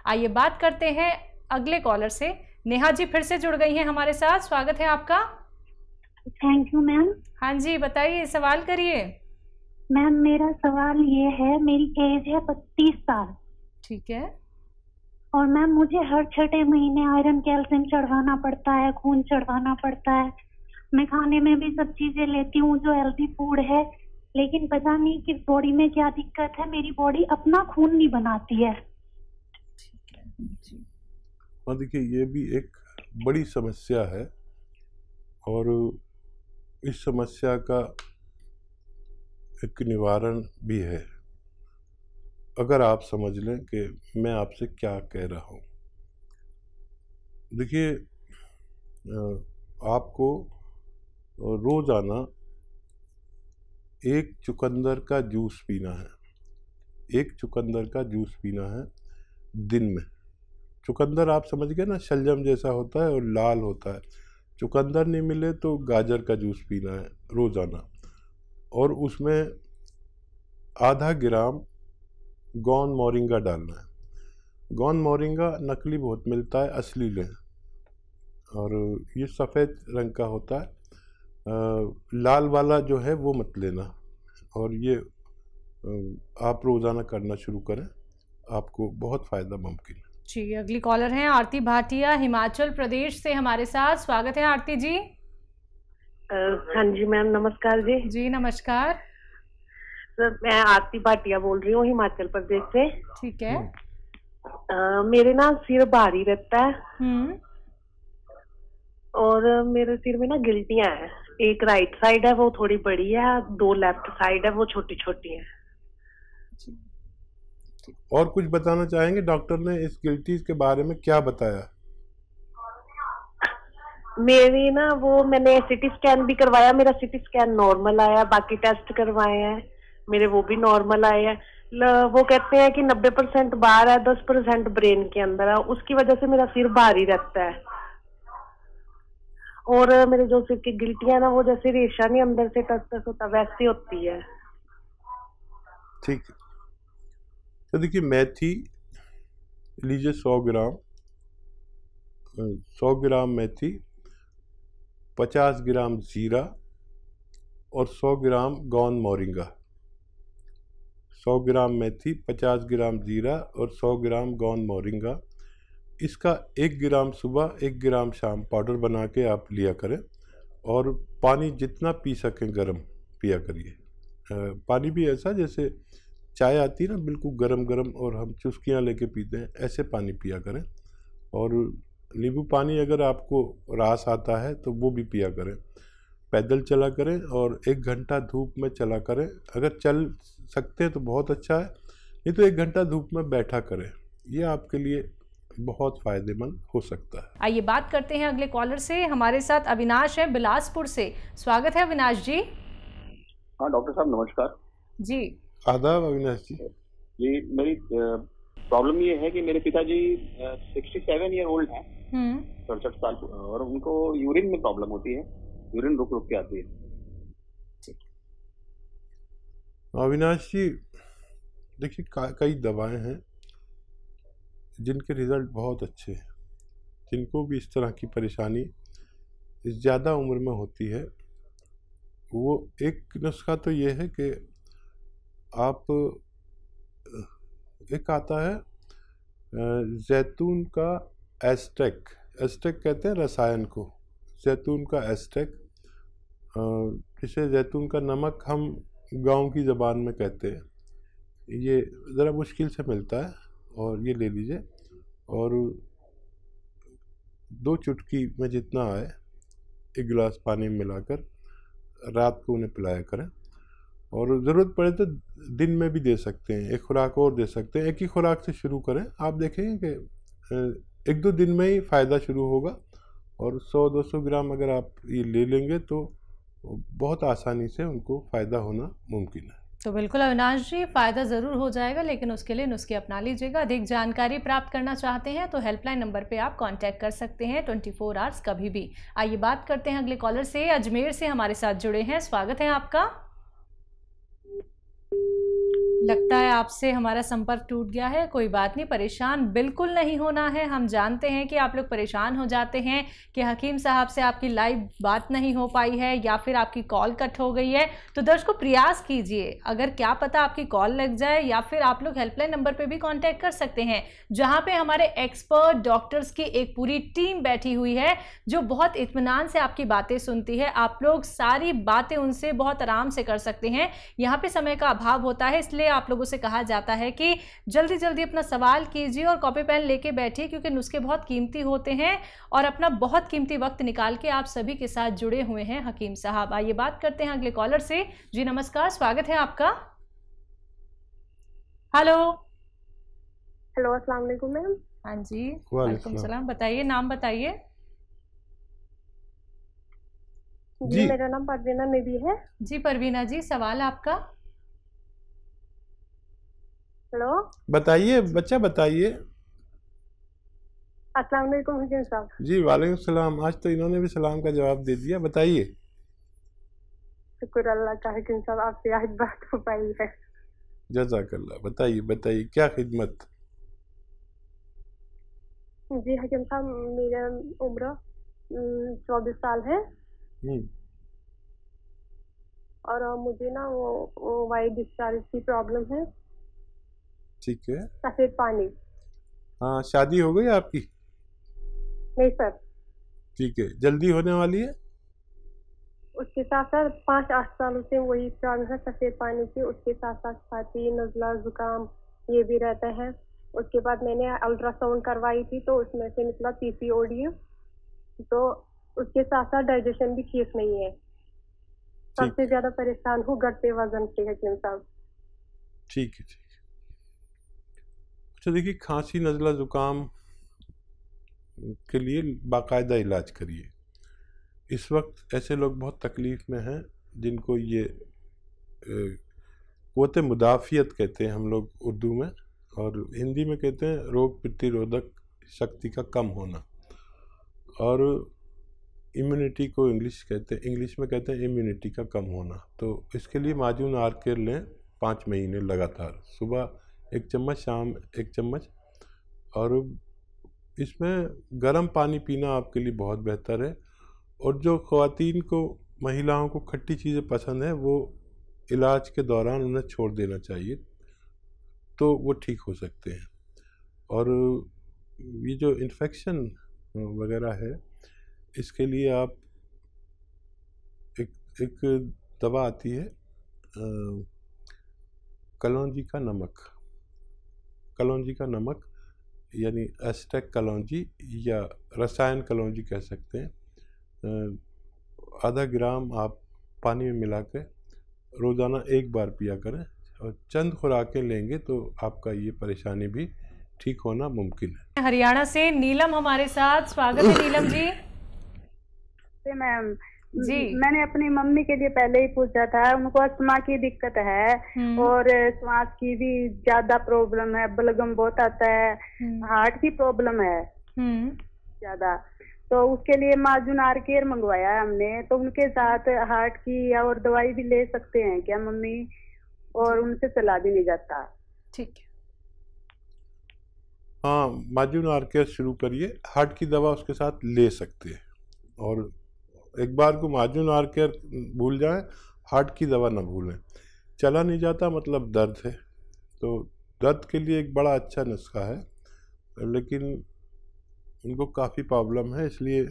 आइए बात करते हैं अगले कॉलर से। नेहा जी फिर से जुड़ गई हैं हमारे साथ, स्वागत है आपका। Thank you ma'am. हाँ जी बताइए, सवाल करिए। मैम मेरा सवाल ये है, मेरी एज है 32 साल। ठीक है। और मैम मुझे हर 6 महीने आयरन कैल्शियम चढ़वाना पड़ता है, खून चढ़वाना पड़ता है। मैं खाने में भी सब चीजें लेती हूँ जो हेल्दी फूड है, लेकिन पता नहीं कि बॉडी में क्या दिक्कत है, मेरी बॉडी अपना खून नहीं बनाती है। और देखिए ये भी एक बड़ी समस्या है और इस समस्या का एक निवारण भी है, अगर आप समझ लें कि मैं आपसे क्या कह रहा हूँ। देखिए आपको रोज़ाना एक चुकंदर का जूस पीना है, एक चुकंदर का जूस पीना है दिन में। चुकंदर आप समझ गए ना, शलजम जैसा होता है और लाल होता है। चुकंदर नहीं मिले तो गाजर का जूस पीना है रोज़ाना, और उसमें आधा ग्राम गौन मोरिंगा डालना है। गौन मोरिंगा नकली बहुत मिलता है, असली लें। और ये सफ़ेद रंग का होता है, लाल वाला जो है वो मत लेना। और ये आप रोज़ाना करना शुरू करें, आपको बहुत फ़ायदा मुमकिन है। जी अगली कॉलर हैं आरती भाटिया हिमाचल प्रदेश से हमारे साथ, स्वागत है आरती जी। हाँ जी मैम, नमस्कार जी। जी नमस्कार सर, मैं आरती भाटिया बोल रही हूँ हिमाचल प्रदेश से। ठीक है। मेरे ना सिर भारी रहता है और मेरे सिर में ना गिल्टियां हैं। एक राइट साइड है वो थोड़ी बड़ी है, 2 लेफ्ट साइड है वो छोटी छोटी है। और कुछ बताना चाहेंगे? डॉक्टर ने इस गिल्टीज के बारे में क्या बताया? मेरी ना वो मैंने सिटी स्कैन भी करवाया, मेरा सिटी स्कैन नॉर्मल आया, बाकी टेस्ट करवाए हैं मेरे, वो भी नॉर्मल आए हैं। वो कहते हैं कि 90% बाहर है, 10% ब्रेन के अंदर है, उसकी वजह से मेरा सिर भारी रहता है। और मेरे जो सिर की गिल्टियां ना, वो जैसे रेशा नहीं अंदर से टस होता वैसी होती है। ठीक है, तो देखिए मेथी लीजिए 100 ग्राम, 100 ग्राम मेथी, 50 ग्राम जीरा और 100 ग्राम गौन मोरिंगा। 100 ग्राम मेथी, 50 ग्राम जीरा और 100 ग्राम गौन मोरिंगा। इसका 1 ग्राम सुबह 1 ग्राम शाम पाउडर बना के आप लिया करें, और पानी जितना पी सकें गर्म पिया करिए। पानी भी ऐसा जैसे चाय आती है ना, बिल्कुल गरम गरम, और हम चुस्कियाँ लेके पीते हैं, ऐसे पानी पिया करें। और नींबू पानी अगर आपको रास आता है तो वो भी पिया करें। पैदल चला करें और 1 घंटा धूप में चला करें। अगर चल सकते हैं तो बहुत अच्छा है, नहीं तो 1 घंटा धूप में बैठा करें। ये आपके लिए बहुत फ़ायदेमंद हो सकता है। आइए बात करते हैं अगले कॉलर से। हमारे साथ अविनाश है बिलासपुर से, स्वागत है अविनाश जी। हाँ डॉक्टर साहब नमस्कार जी। आदाब अविनाश जी। जी मेरी प्रॉब्लम ये है कि मेरे पिताजी 67 ईयर ओल्ड हैं, 67 साल, और उनको यूरिन में प्रॉब्लम होती है, यूरिन रुक रुक के आती है। अविनाश जी देखिए कई दवाएं हैं जिनके रिजल्ट बहुत अच्छे हैं। जिनको भी इस तरह की परेशानी ज़्यादा उम्र में होती है, वो एक नुस्खा तो ये है कि आप, एक आता है जैतून का एस्टेक, एस्टेक कहते हैं रसायन को, जैतून का एस्टेक, जिसे जैतून का नमक हम गांव की ज़बान में कहते हैं। ये ज़रा मुश्किल से मिलता है, और ये ले लीजिए, और 2 चुटकी में जितना आए 1 गिलास पानी में मिलाकर रात को उन्हें पिलाया करें। और ज़रूरत पड़े तो दिन में भी दे सकते हैं, 1 खुराक और दे सकते हैं। एक ही खुराक से शुरू करें, आप देखेंगे कि 1-2 दिन में ही फ़ायदा शुरू होगा। और 100-200 ग्राम अगर आप ये ले लेंगे तो बहुत आसानी से उनको फ़ायदा होना मुमकिन है। तो बिल्कुल अविनाश जी, फ़ायदा ज़रूर हो जाएगा, लेकिन उसके लिए नुस्खे अपना लीजिएगा। अधिक जानकारी प्राप्त करना चाहते हैं तो हेल्पलाइन नंबर पे आप कांटेक्ट कर सकते हैं 24 आवर्स कभी भी। आइए बात करते हैं अगले कॉलर से, अजमेर से हमारे साथ जुड़े हैं, स्वागत है आपका। लगता है आपसे हमारा संपर्क टूट गया है। कोई बात नहीं, परेशान बिल्कुल नहीं होना है। हम जानते हैं कि आप लोग परेशान हो जाते हैं कि हकीम साहब से आपकी लाइव बात नहीं हो पाई है या फिर आपकी कॉल कट हो गई है। तो दर्शकों प्रयास कीजिए, अगर क्या पता आपकी कॉल लग जाए, या फिर आप लोग हेल्पलाइन नंबर पे भी कांटेक्ट कर सकते हैं, जहां पे हमारे एक्सपर्ट डॉक्टर्स की एक पूरी टीम बैठी हुई है जो बहुत इत्मीनान से आपकी बातें सुनती है। आप लोग सारी बातें उनसे बहुत आराम से कर सकते हैं। यहाँ पे समय का अभाव होता है, इसलिए आप लोगों से कहा जाता है कि जल्दी जल्दी अपना सवाल कीजिए और कॉपी पेन लेके बैठिए, क्योंकि नुस्खे बहुत कीमती होते हैं और अपना बहुत कीमती वक्त निकाल के आप सभी के साथ जुड़े हुए हैं हकीम साहब। आइए बात करते हैं अगले कॉलर से। जी नमस्कार, स्वागत है आपका। हेलो हेलो, अस्सलाम वालेकुम मैम। हाँ जी, वालेकुम सलाम। बताइए, नाम बताइए। जी मेरा नाम परवीना नबी है। जी परवीना जी, सवाल आपका। हेलो, बताइए बच्चा, बताइए। अस्सलाम वालेकुम हकीम साहब। जी वालेकुम सलाम। आज तो इन्होंने भी सलाम का जवाब दे दिया। बताइए। शुक्र अल्लाह का हकीम साहब, आपसे आज बात हो पाई है। जज़ाकल्लाह। बताइए बताइए, क्या खिदमत। जी हकीम साहब, मेरा उम्र 24 साल है और मुझे ना वो वाइट डिस्चार्ज की प्रॉब्लम है। ठीक है। सफेद पानी। हाँ, शादी हो गई आपकी? नहीं सर। ठीक है, जल्दी होने वाली है? उसके साथ साथ 5-8 सालों से वही प्रॉब्लम है सफेद पानी की। उसके साथ साथ छाती, नज़ला, जुकाम ये भी रहता है। उसके बाद मैंने अल्ट्रासाउंड करवाई थी तो उसमें से निकला पीसीओडी। तो उसके साथ साथ डाइजेशन भी ठीक नहीं है। सबसे ज्यादा परेशान हूँ घटते वजन से हकीम साहब। ठीक है, ठीक है। अच्छा देखिए, खांसी, नज़ला, ज़ुकाम के लिए बाकायदा इलाज करिए। इस वक्त ऐसे लोग बहुत तकलीफ़ में हैं जिनको ये क़ुव्वत मुदाफ़ियत कहते हैं हम लोग उर्दू में, और हिंदी में कहते हैं रोग प्रतिरोधक शक्ति का कम होना, और इम्यूनिटी को इंग्लिश में कहते हैं इम्यूनिटी का कम होना। तो इसके लिए माजून आर्केर लें 5 महीने लगातार, सुबह 1 चम्मच, शाम 1 चम्मच। और इसमें गर्म पानी पीना आपके लिए बहुत बेहतर है। और जो ख़वातीन को, महिलाओं को खट्टी चीज़ें पसंद है, वो इलाज के दौरान उन्हें छोड़ देना चाहिए, तो वो ठीक हो सकते हैं। और ये जो इन्फेक्शन वगैरह है, इसके लिए आप एक दवा आती है कलौंजी का नमक, यानी एस्टेक कलौंजी या रसायन कलौंजी कह सकते हैं। आधा ग्राम आप पानी में मिला के रोज़ाना 1 बार पिया करें, और चंद खुराकें लेंगे तो आपका ये परेशानी भी ठीक होना मुमकिन है। हरियाणा से नीलम हमारे साथ, स्वागत है नीलम जी। मैम जी, मैंने अपनी मम्मी के लिए पहले ही पूछा था, उनको अस्थमा की दिक्कत है और श्वास की भी ज्यादा प्रॉब्लम है, बलगम बहुत आता है, हार्ट की प्रॉब्लम है ज्यादा। तो उसके लिए माजून आर्केर मंगवाया हमने। तो उनके साथ हार्ट की और दवाई भी ले सकते हैं क्या मम्मी? और उनसे चला भी नहीं जाता। ठीक है, हाँ, माजून आर्केर शुरू करिए, हार्ट की दवा उसके साथ ले सकते हैं। और एक बार को माजून आर्केर भूल जाएं, हार्ट की दवा ना भूलें। चला नहीं जाता मतलब दर्द है, तो दर्द के लिए एक बड़ा अच्छा नुस्खा है, लेकिन उनको काफ़ी प्रॉब्लम है, इसलिए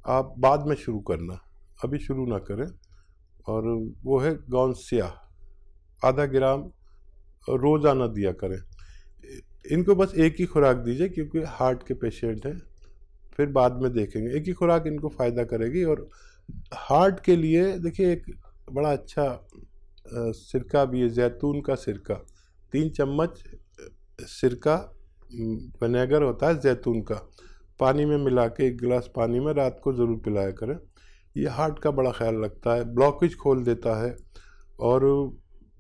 आप बाद में शुरू करना, अभी शुरू ना करें। और वो है गौनसिया, आधा ग्राम रोज़ाना दिया करें। इनको बस एक ही खुराक दीजिए, क्योंकि हार्ट के पेशेंट हैं, फिर बाद में देखेंगे। एक ही खुराक इनको फ़ायदा करेगी। और हार्ट के लिए देखिए, एक बड़ा अच्छा सिरका भी है, जैतून का सिरका। 3 चम्मच सिरका, विनेगर होता है जैतून का, पानी में मिला के 1 गिलास पानी में रात को ज़रूर पिलाया करें। ये हार्ट का बड़ा ख्याल रखता है, ब्लॉकेज खोल देता है, और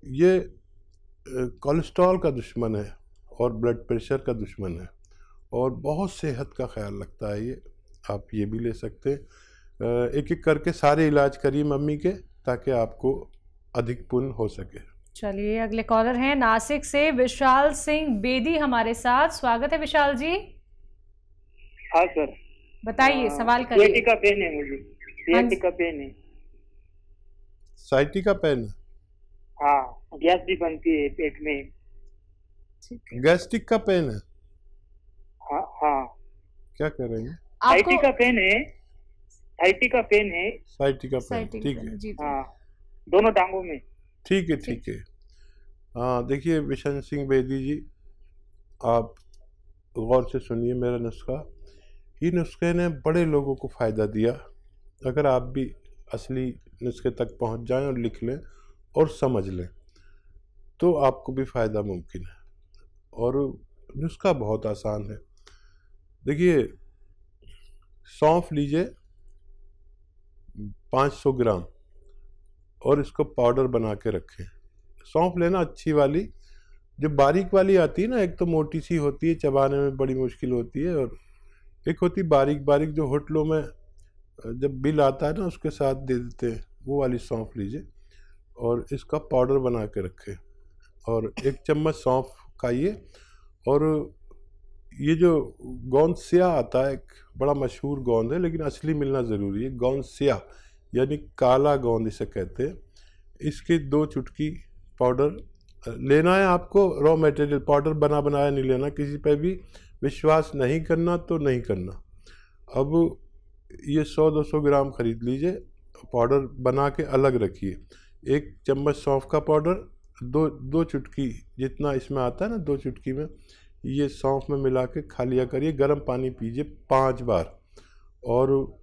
ये कोलेस्ट्रॉल का दुश्मन है और ब्लड प्रेशर का दुश्मन है, और बहुत सेहत का ख्याल रखता है ये। आप ये भी ले सकते हैं। एक एक करके सारे इलाज करिए मम्मी के, ताकि आपको अधिक पुण्य हो सके। चलिए अगले कॉलर हैं नासिक से विशाल सिंह बेदी हमारे साथ। स्वागत है विशाल जी। हाँ सर, बताइए, सवाल करिए। साइटिका पेन है मुझे, साइटिका पेन है। Sciatica pain? हाँ, गैस भी बनती है पेट में। गैस्ट्रिक का पेन है? हाँ हाँ। क्या कर रहे हैं? साइटिका पेन है, साइटिका पेन है। साइटिका पेन, ठीक है। हाँ, दोनों टांगों में। ठीक है ठीक है। हाँ देखिए विशन सिंह बेदी जी, आप गौर से सुनिए मेरा नुस्खा। ये नुस्खे ने बड़े लोगों को फ़ायदा दिया। अगर आप भी असली नुस्खे तक पहुंच जाएं और लिख लें और समझ लें तो आपको भी फ़ायदा मुमकिन है। और नुस्खा बहुत आसान है। देखिए, सौंफ लीजिए 500 ग्राम और इसको पाउडर बना के रखें। सौंफ लेना अच्छी वाली, जो बारीक वाली आती है ना, एक तो मोटी सी होती है, चबाने में बड़ी मुश्किल होती है, और एक होती बारीक बारीक जो होटलों में जब बिल आता है ना उसके साथ दे देते हैं, वो वाली सौंफ लीजिए और इसका पाउडर बना के रखें। और 1 चम्मच सौंफ खाइए। और ये जो गोंद स्या आता है, एक बड़ा मशहूर गोंद है लेकिन असली मिलना ज़रूरी है। गोंद स्या यानी काला गोंद इसे कहते हैं। इसकी 2 चुटकी पाउडर लेना है आपको। रॉ मटेरियल पाउडर बना बनाया नहीं लेना, किसी पे भी विश्वास नहीं करना तो नहीं करना। अब ये 100-200 ग्राम ख़रीद लीजिए, पाउडर बना के अलग रखिए। 1 चम्मच सौंफ का पाउडर, दो चुटकी जितना इसमें आता है ना, 2 चुटकी में ये सौंफ में मिला के खा लिया करिए। गर्म पानी पीजिए 5 बार, और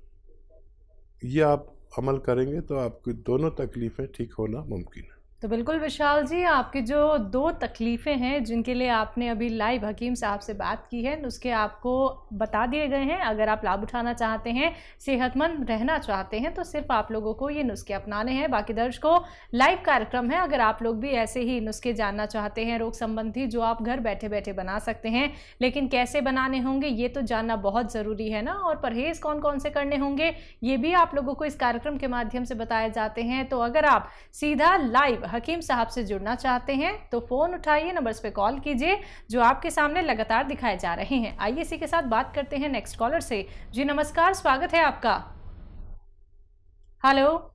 ये आप अमल करेंगे तो आपकी दोनों तकलीफ़ें ठीक होना मुमकिन है। तो बिल्कुल विशाल जी, आपकी जो 2 तकलीफ़ें हैं जिनके लिए आपने अभी लाइव हकीम साहब से बात की है, नुस्खे आपको बता दिए गए हैं। अगर आप लाभ उठाना चाहते हैं, सेहतमंद रहना चाहते हैं, तो सिर्फ आप लोगों को ये नुस्खे अपनाने हैं। बाकी दर्शकों, लाइव कार्यक्रम है, अगर आप लोग भी ऐसे ही नुस्खे जानना चाहते हैं रोग संबंधी, जो आप घर बैठे बैठे बना सकते हैं, लेकिन कैसे बनाने होंगे ये तो जानना बहुत ज़रूरी है ना, और परहेज़ कौन कौन से करने होंगे ये भी आप लोगों को इस कार्यक्रम के माध्यम से बताए जाते हैं। तो अगर आप सीधा लाइव हकीम साहब से जुड़ना चाहते हैं तो फ़ोन उठाइए, नंबर्स पे कॉल कीजिए जो आपके सामने लगातार दिखाए जा रहे हैं। आइए इसी के साथ बात करते हैं नेक्स्ट कॉलर से। जी नमस्कार, स्वागत है आपका। हेलो,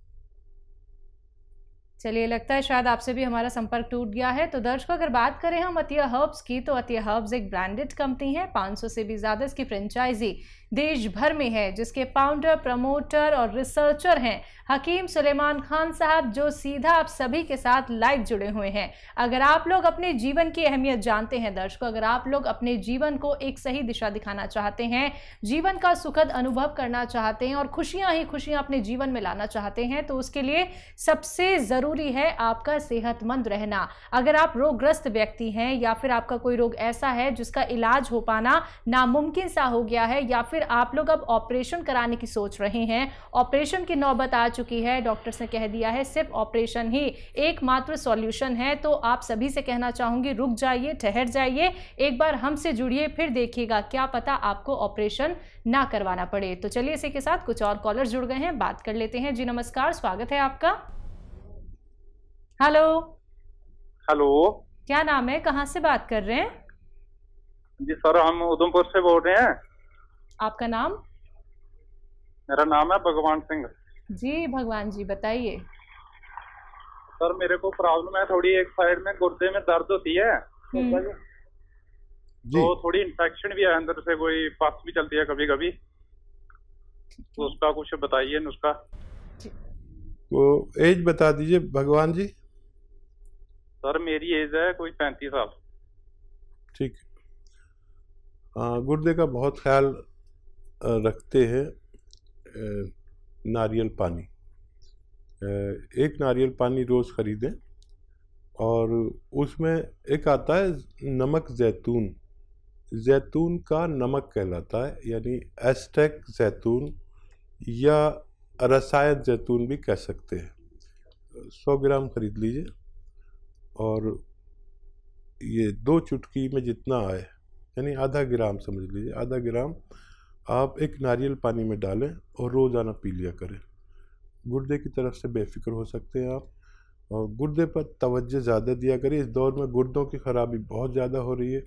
चलिए लगता है शायद आपसे भी हमारा संपर्क टूट गया है। तो दर्शकों, अगर बात करें हम अतिया हर्ब्स की, तो अतिया हर्ब्स एक ब्रांडेड कंपनी है। 500 से भी ज़्यादा इसकी फ्रेंचाइजी देश भर में है, जिसके फाउंडर, प्रमोटर और रिसर्चर हैं हकीम सुलेमान खान साहब, जो सीधा आप सभी के साथ लाइव जुड़े हुए हैं। अगर आप लोग अपने जीवन की अहमियत जानते हैं दर्शकों, अगर आप लोग अपने जीवन को एक सही दिशा दिखाना चाहते हैं, जीवन का सुखद अनुभव करना चाहते हैं और खुशियां ही खुशियां अपने जीवन में लाना चाहते हैं, तो उसके लिए सबसे ज़रूरी है आपका सेहतमंद रहना। अगर आप रोगग्रस्त व्यक्ति हैं या फिर आपका कोई रोग ऐसा है जिसका इलाज हो पाना नामुमकिन सा हो गया है, या फिर आप लोग अब ऑपरेशन कराने की सोच रहे हैं, ऑपरेशन की नौबत आ चुकी है, डॉक्टर्स ने कह दिया है सिर्फ ऑपरेशन ही एकमात्र सॉल्यूशन है, तो आप सभी से कहना चाहूंगी रुक जाइए, ठहर जाइए, एक बार हमसे जुड़िए, फिर देखिएगा क्या पता आपको ऑपरेशन ना करवाना पड़े। तो चलिए इसी के साथ कुछ और कॉलर जुड़ गए हैं, बात कर लेते हैं। जी नमस्कार, स्वागत है आपका। हेलो। हेलो, क्या नाम है, कहाँ से बात कर रहे हैं? जी सर, हम उधमपुर से बोल रहे हैं। आपका नाम? मेरा नाम है भगवान सिंह। जी भगवान जी, बताइए। सर मेरे को प्रॉब्लम है थोड़ी, एक साइड में गुर्दे में दर्द होती है, तो थोड़ी इन्फेक्शन भी है अंदर से, कोई पस भी चलती है कभी कभी, तो उसका कुछ बताइए नुस्खा। वो एज बता दीजिए भगवान जी। सर मेरी एज है कोई 35 साल। ठीक है। गुर्दे का बहुत ख्याल रखते हैं नारियल पानी। एक नारियल पानी रोज़ ख़रीदें, और उसमें एक आता है नमक जैतून, जैतून का नमक कहलाता है, यानी एस्टेक जैतून या रसायत जैतून भी कह सकते हैं। 100 ग्राम ख़रीद लीजिए, और ये 2 चुटकी में जितना आए, यानी आधा ग्राम समझ लीजिए, आधा ग्राम आप एक नारियल पानी में डालें और रोज़ाना पी लिया करें। गुर्दे की तरफ से बेफिक्र हो सकते हैं आप। और गुर्दे पर तवज्जो ज़्यादा दिया करिए। इस दौर में गुर्दों की खराबी बहुत ज़्यादा हो रही है।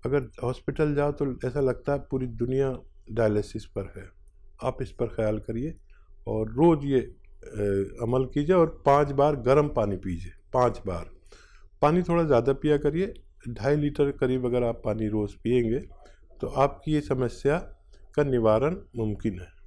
अगर हॉस्पिटल जाओ तो ऐसा लगता है पूरी दुनिया डायलिसिस पर है। आप इस पर ख्याल करिए और रोज़ ये अमल कीजिए और 5 बार गर्म पानी पीजिए। 5 बार पानी थोड़ा ज़्यादा पिया करिए। 2.5 लीटर करीब अगर आप पानी रोज़ पिएंगे तो आपकी ये समस्या का निवारण मुमकिन है।